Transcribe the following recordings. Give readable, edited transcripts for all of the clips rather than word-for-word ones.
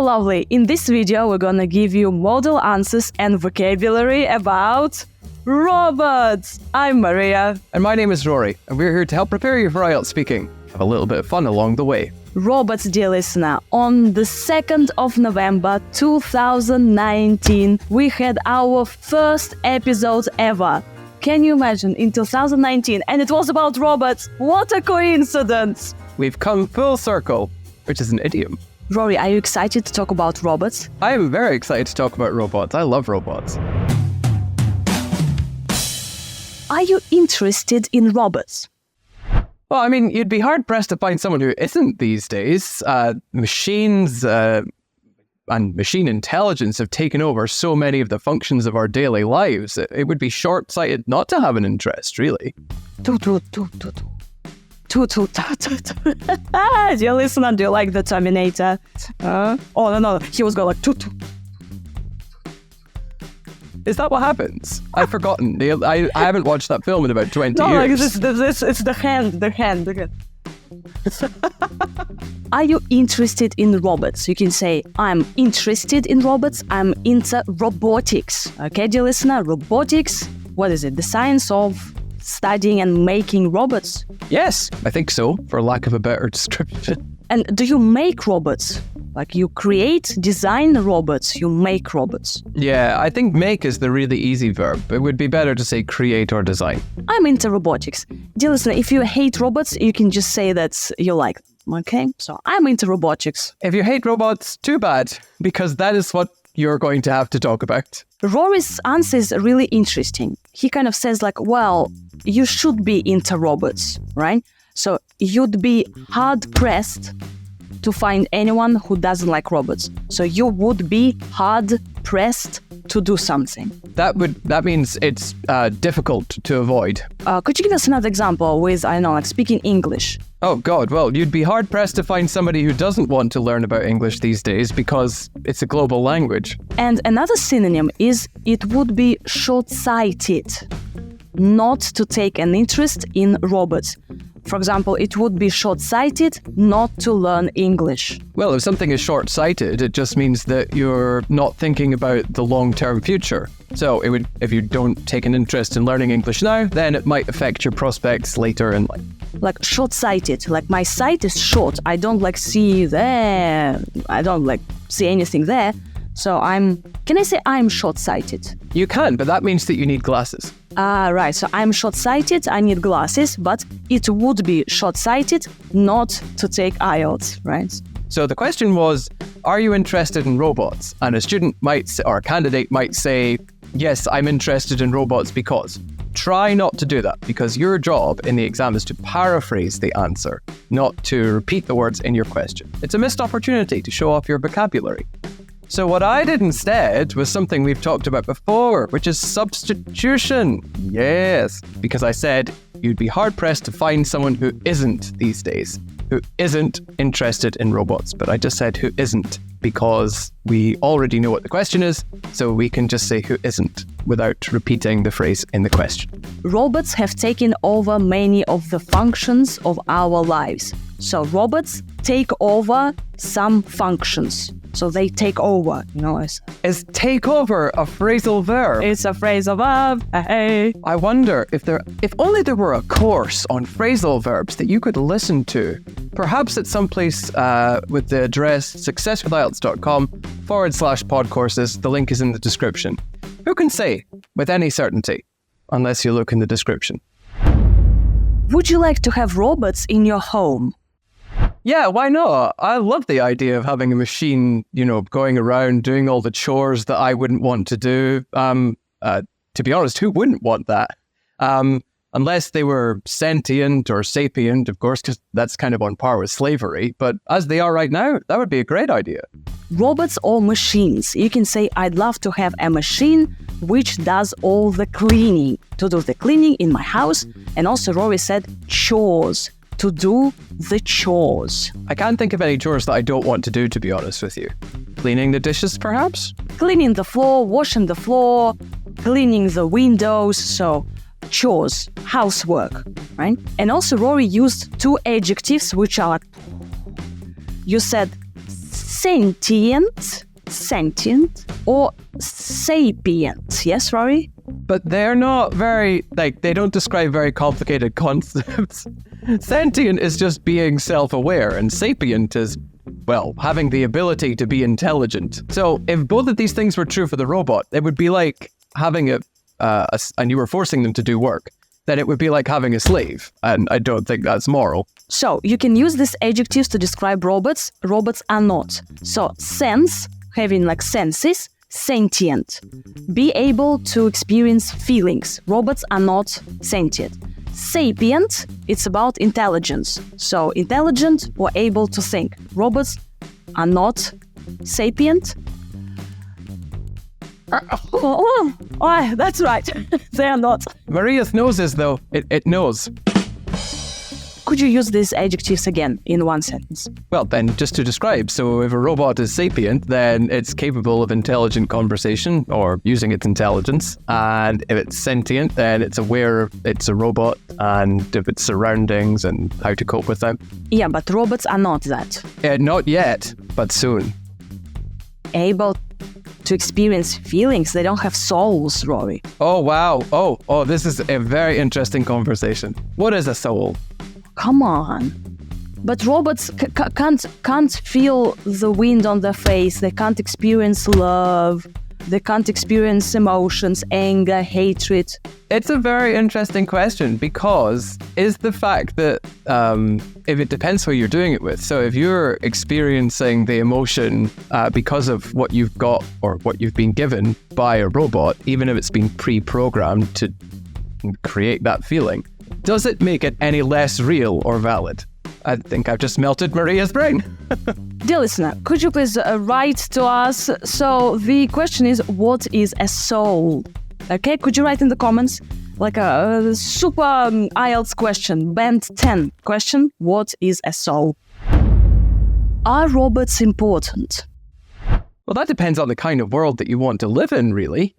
So lovely! In this video, we're gonna give you model answers and vocabulary about robots. I'm Maria. And my name is Rory, and we're here to help prepare you for IELTS speaking. Have a little bit of fun along the way. Robots, dear listener, on the 2nd of November 2019, we had our first episode ever. Can you imagine, in 2019, and it was about robots? What a coincidence! We've come full circle, which is an idiom. Rory, are you excited to talk about robots? I am very excited to talk about robots. I love robots. Are you interested in robots? Well, I mean, you'd be hard-pressed to find someone who isn't these days. Machines and machine intelligence have taken over so many of the functions of our daily lives. It would be short-sighted not to have an interest, really. Dear listener, do you like the Terminator? Oh, no, he was going like toot. Is that what happens? I've forgotten. I haven't watched that film in about 20 No, years. like this, it's the hand. Are you interested in robots? You can say, I'm interested in robots. I'm into robotics. Okay, dear listener, robotics, what is it? The science of studying and making robots? Yes, I think so, for lack of a better description. And do you make robots? Like you create, design robots, you make robots. Yeah, I think make is the really easy verb. It would be better to say create or design. I'm into robotics. Dear listener, if you hate robots, you can just say that you like them, okay? So I'm into robotics. If you hate robots, too bad, because that is what you're going to have to talk about. Rory's answer is really interesting. He kind of says like, well, you should be into robots, right? So you'd be hard-pressed to find anyone who doesn't like robots. So you would be hard-pressed to do something. That means it's difficult to avoid. Could you give us another example with, I don't know, like speaking English? Oh God, well, you'd be hard-pressed to find somebody who doesn't want to learn about English these days because it's a global language. And another synonym is it would be short-sighted not to take an interest in robots. For example, it would be short-sighted not to learn English. Well, if something is short-sighted, it just means that you're not thinking about the long-term future. So if you don't take an interest in learning English now, then it might affect your prospects later in life. Like short-sighted, like my sight is short. I don't see there. I don't see anything there. So can I say I'm short-sighted? You can, but that means that you need glasses. Right. So I'm short-sighted, I need glasses, but it would be short-sighted not to take IELTS, right? So the question was, are you interested in robots? And a student or a candidate might say, yes, I'm interested in robots because. Try not to do that, because your job in the exam is to paraphrase the answer, not to repeat the words in your question. It's a missed opportunity to show off your vocabulary. So what I did instead was something we've talked about before, which is substitution. Yes, because I said you'd be hard-pressed to find someone who isn't these days, who isn't interested in robots. But I just said who isn't because we already know what the question is, so we can just say who isn't without repeating the phrase in the question. Robots have taken over many of the functions of our lives. So robots take over some functions. So they take over, Is take over a phrasal verb? It's a phrasal verb. Hey. I wonder if only there were a course on phrasal verbs that you could listen to. Perhaps at some place with the address successwithilts.com/podcourses. The link is in the description. Who can say with any certainty, unless you look in the description? Would you like to have robots in your home? Yeah, why not? I love the idea of having a machine, going around doing all the chores that I wouldn't want to do. To be honest, who wouldn't want that? Unless they were sentient or sapient, of course, because that's kind of on par with slavery. But as they are right now, that would be a great idea. Robots or machines. You can say, I'd love to have a machine which does all the cleaning, to do the cleaning in my house. And also Rory said chores. To do the chores. I can't think of any chores that I don't want to do, to be honest with you. Cleaning the dishes, perhaps? Cleaning the floor, washing the floor, cleaning the windows. So chores, housework, right? And also Rory used two adjectives which are like, you said sentient, or sapient. Yes, Rory? But they're not very, they don't describe very complicated concepts. Sentient is just being self-aware, and sapient is, well, having the ability to be intelligent. So if both of these things were true for the robot, it would be like having and you were forcing them to do work, then it would be like having a slave. And I don't think that's moral. So you can use these adjectives to describe robots. Robots are not. So sense, having like senses, sentient. Be able to experience feelings. Robots are not sentient. Sapient, it's about intelligence. So intelligent or able to think. Robots are not sapient. Oh, that's right. They are not. Maria's noses, though, it knows. Could you use these adjectives again in one sentence? Well, then, just to describe, so if a robot is sapient, then it's capable of intelligent conversation or using its intelligence. And if it's sentient, then it's aware it's a robot and of its surroundings and how to cope with them. Yeah, but robots are not that. Not yet, but soon. Able to experience feelings. They don't have souls, Rory. Oh, wow. Oh, this is a very interesting conversation. What is a soul? Come on. But robots can't feel the wind on their face. They can't experience love. They can't experience emotions, anger, hatred. It's a very interesting question because is the fact that if it depends who you're doing it with. So if you're experiencing the emotion because of what you've got or what you've been given by a robot, even if it's been pre-programmed to create that feeling, does it make it any less real or valid? I think I've just melted Maria's brain. Dear listener, could you please write to us? So the question is, what is a soul? Okay, could you write in the comments like a super IELTS question, band 10 question, what is a soul? Are robots important? Well, that depends on the kind of world that you want to live in, really.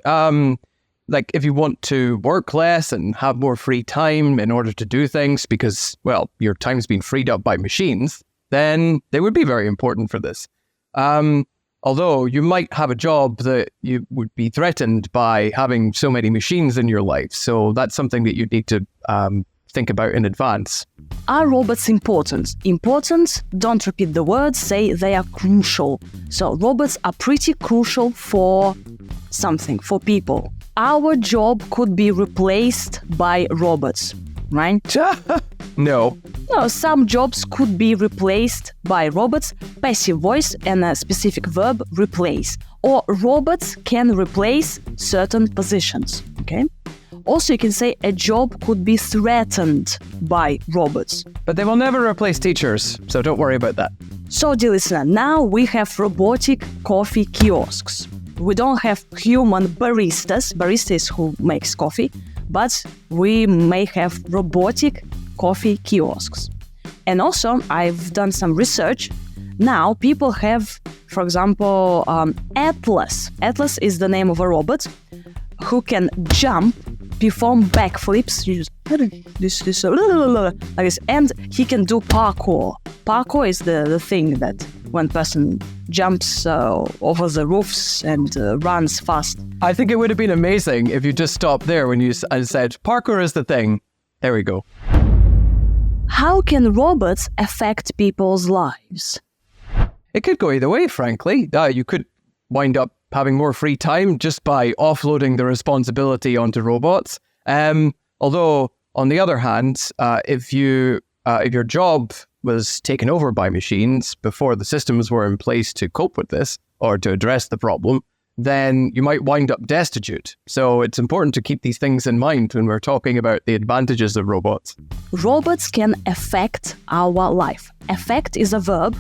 Like if you want to work less and have more free time in order to do things because, well, your time's been freed up by machines, then they would be very important for this. Although you might have a job that you would be threatened by having so many machines in your life. So that's something that you need to think about in advance. Are robots important? Important, don't repeat the words, say they are crucial. So robots are pretty crucial for something, for people. Our job could be replaced by robots, right? No. No, some jobs could be replaced by robots, passive voice and a specific verb, replace. Or robots can replace certain positions, okay? Also, you can say a job could be threatened by robots. But they will never replace teachers, so don't worry about that. So, dear listener, now we have robotic coffee kiosks. We don't have human baristas. Barista is who makes coffee, but we may have robotic coffee kiosks. And also, I've done some research. Now, people have, for example, Atlas. Atlas is the name of a robot who can jump, perform backflips, like this, and he can do parkour. Parkour is the thing that one person jumps over the roofs and runs fast. I think it would have been amazing if you just stopped there when you said, parkour is the thing. There we go. How can robots affect people's lives? It could go either way, frankly. You could wind up having more free time just by offloading the responsibility onto robots. Although, on the other hand, if your job was taken over by machines before the systems were in place to cope with this or to address the problem, then you might wind up destitute. So it's important to keep these things in mind when we're talking about the advantages of robots. Robots can affect our life. Affect is a verb,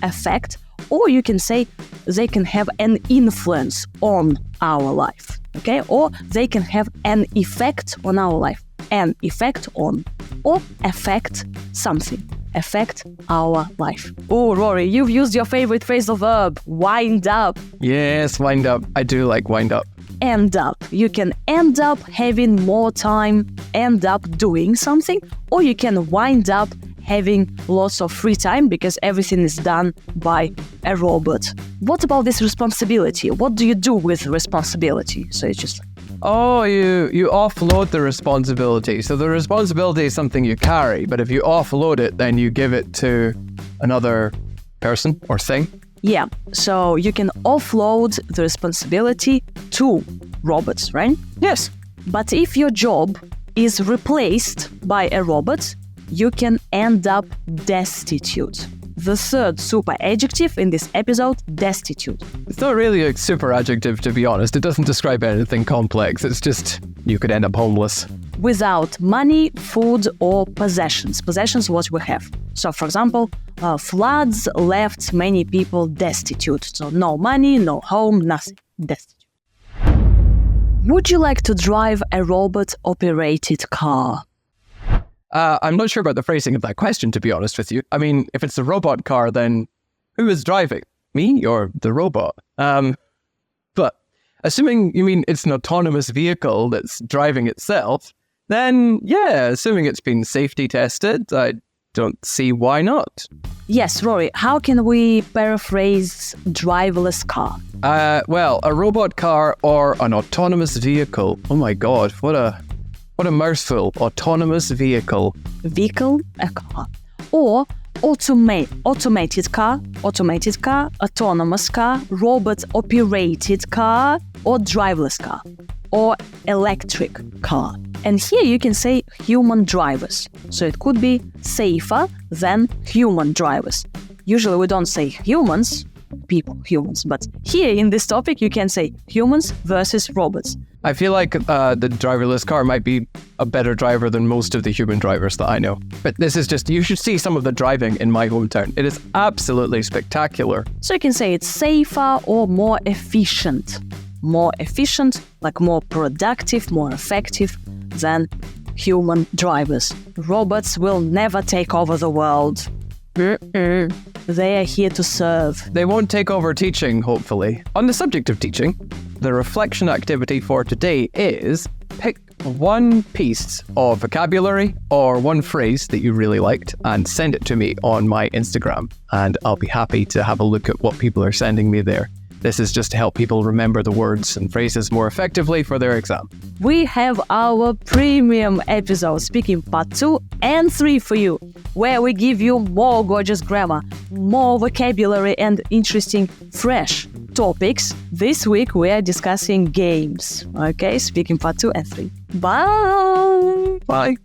affect, or you can say they can have an influence on our life, okay? Or they can have an effect on our life, an effect on, or affect something, affect our life. Oh, Rory, you've used your favorite phrasal verb, wind up. Yes, wind up. I do like wind up. End up. You can end up having more time, end up doing something, or you can wind up having lots of free time because everything is done by a robot. What about this responsibility? What do you do with responsibility? So it's just Oh, you offload the responsibility. So the responsibility is something you carry, but if you offload it, then you give it to another person or thing. yeah. So you can offload the responsibility to robots, right? Yes. But if your job is replaced by a robot, you can end up destitute. The third super adjective in this episode, destitute. It's not really a super adjective, to be honest. It doesn't describe anything complex. It's just you could end up homeless. Without money, food, or possessions. Possessions, what we have. So, for example, floods left many people destitute. So, no money, no home, nothing. Destitute. Would you like to drive a robot-operated car? I'm not sure about the phrasing of that question, to be honest with you. I mean, if it's a robot car, then who is driving? Me or the robot? But assuming you mean it's an autonomous vehicle that's driving itself, then yeah, assuming it's been safety tested, I don't see why not. Yes, Rory, how can we paraphrase driverless car? Well, a robot car or an autonomous vehicle. Oh my god, what a mouthful. Autonomous vehicle. Vehicle, a car. Or automated car, autonomous car, robot-operated car, or driverless car, or electric car. And here you can say human drivers. So it could be safer than human drivers. Usually we don't say humans, but here in this topic you can say humans versus robots. I feel like the driverless car might be a better driver than most of the human drivers that I know. But this is just, you should see some of the driving in my hometown. It is absolutely spectacular. So you can say it's safer or more efficient. More efficient, like more productive, more effective than human drivers. Robots will never take over the world. They are here to serve. They won't take over teaching, hopefully. On the subject of teaching, the reflection activity for today is pick one piece of vocabulary or one phrase that you really liked and send it to me on my Instagram, and I'll be happy to have a look at what people are sending me there. This is just to help people remember the words and phrases more effectively for their exam. We have our premium episode, Speaking Part 2 and 3 for you, where we give you more gorgeous grammar, more vocabulary and interesting, fresh topics. This week we are discussing games. Okay, Speaking Part 2 and 3. Bye! Bye!